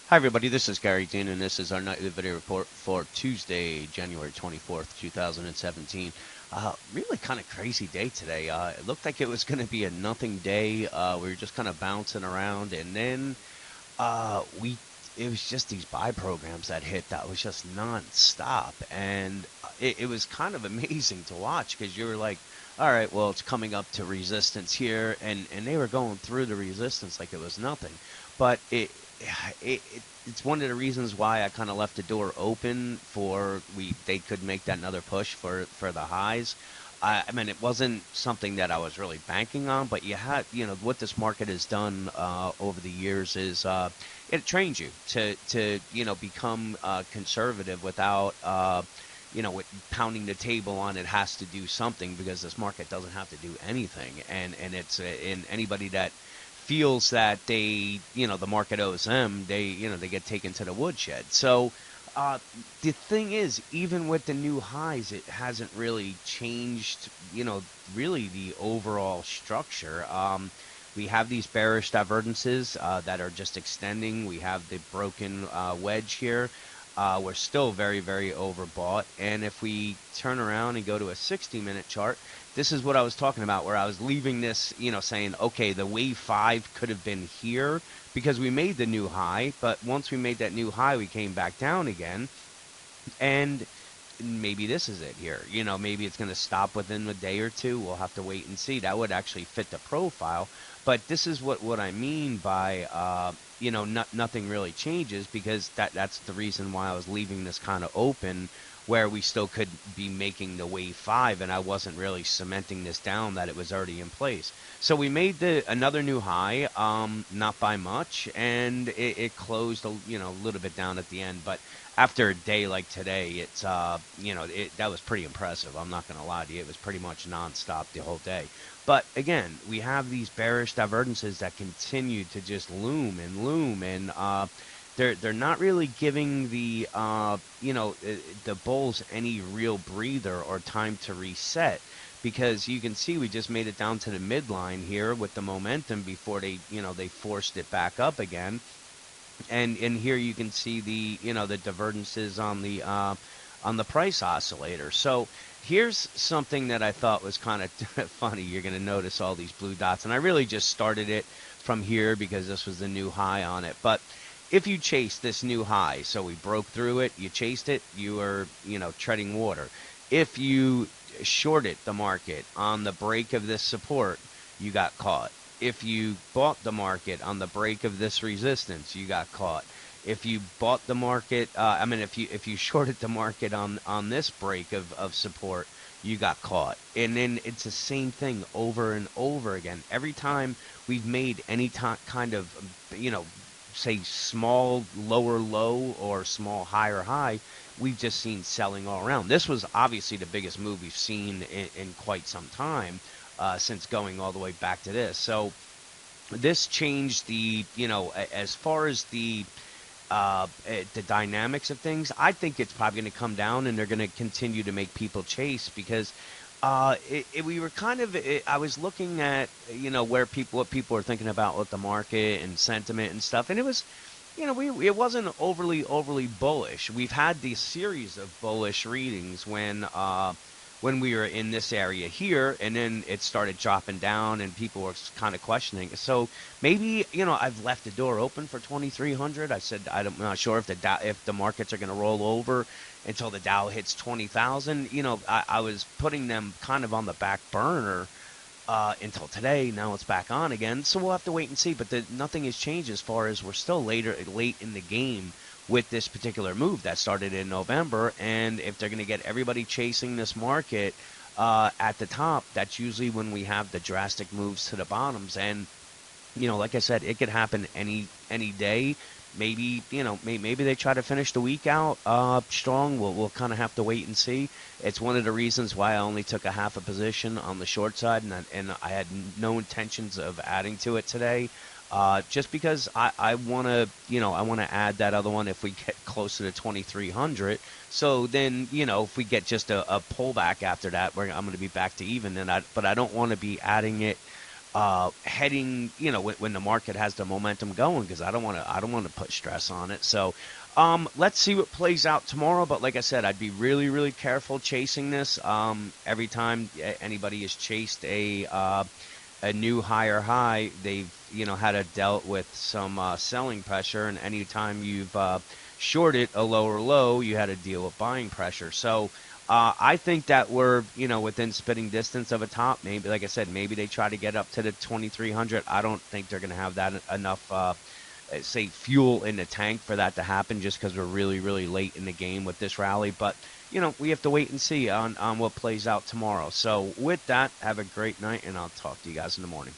Hi, everybody. This is Gary Dean, and this is our nightly video report for Tuesday, January 24th, 2017. Really kind of crazy day today. It looked like it was going to be a nothing day. We were just kind of bouncing around, and then we it was just these buy programs that hit that was just nonstop, and it was kind of amazing to watch because you were like, all right, well, it's coming up to resistance here, and they were going through the resistance like it was nothing. But it's one of the reasons why I kind of left the door open for they could make that another push for the highs. I mean, it wasn't something that I was really banking on, but what this market has done over the years is it trains you to become conservative without with pounding the table on it has to do something because this market doesn't have to do anything, and it's in anybody that feels that the market owes them, they get taken to the woodshed. So the thing is, even with the new highs, it hasn't really changed, really the overall structure. We have these bearish divergences that are just extending. We have the broken wedge here. We're still very, very overbought. And if we turn around and go to a 60-minute chart, this is what I was talking about, where I was leaving this, saying, okay, the wave 5 could have been here because we made the new high. But once we made that new high, we came back down again. And maybe this is it here. Maybe it's going to stop within a day or two. We'll have to wait and see. That would actually fit the profile. But this is what I mean by, nothing really changes because that's the reason why I was leaving this kind of open where we still could be making the wave 5 and I wasn't really cementing this down that it was already in place. So we made another new high, not by much, and it closed a little bit down at the end, but after a day like today, it's that was pretty impressive. I'm not going to lie to you. It was pretty much nonstop the whole day. But again, we have these bearish divergences that continue to just loom, and they're not really giving the bulls any real breather or time to reset because you can see we just made it down to the midline here with the momentum before they forced it back up again. And here you can see the divergences on the price oscillator. So here's something that I thought was kind of funny. You're going to notice all these blue dots, and I really just started it from here because this was the new high on it. But if you chase this new high, so we broke through it, you chased it, you are treading water. If you shorted the market on the break of this support, you got caught. If you bought the market on the break of this resistance, you got caught. If you bought the market, if you shorted the market on this break of support, you got caught. And then it's the same thing over and over again. Every time we've made any kind of, say small lower low or small higher high, we've just seen selling all around. This was obviously the biggest move we've seen in quite some time since going all the way back to this. So this changed as far as the dynamics of things. I think it's probably going to come down, and they're going to continue to make people chase because we were I was looking at what people are thinking about with the market and sentiment and stuff, and it was. It wasn't overly bullish. We've had these series of bullish readings when we were in this area here, and then it started dropping down, and people were kind of questioning. So maybe I've left the door open for 2,300. I said I'm not sure if the markets are going to roll over until the Dow hits 20,000. I was putting them kind of on the back burner until today. Now it's back on again, so we'll have to wait and see. But nothing has changed as far as we're still late in the game with this particular move that started in November. And if they're going to get everybody chasing this market at the top, that's usually when we have the drastic moves to the bottoms. And like I said, it could happen any day. Maybe maybe they try to finish the week out strong. We'll kind of have to wait and see. It's one of the reasons why I only took a half a position on the short side, and I had no intentions of adding to it today. Just because I want to add that other one if we get closer to 2,300. So then if we get just a pullback after that, I'm going to be back to even. But I don't want to be adding it heading, when the market has the momentum going, because I don't want to put stress on it. So, let's see what plays out tomorrow. But like I said, I'd be really, really careful chasing this. Every time anybody has chased a new higher high, they've had to dealt with some selling pressure, and anytime you've shorted a lower low, you had to deal with buying pressure. So I think that we're within spitting distance of a top. Maybe, like I said, maybe they try to get up to the 2300. I don't think they're going to have that enough. Say fuel in the tank for that to happen, just because we're really, really late in the game with this rally. But we have to wait and see on what plays out tomorrow. So with that, have a great night, and I'll talk to you guys in the morning.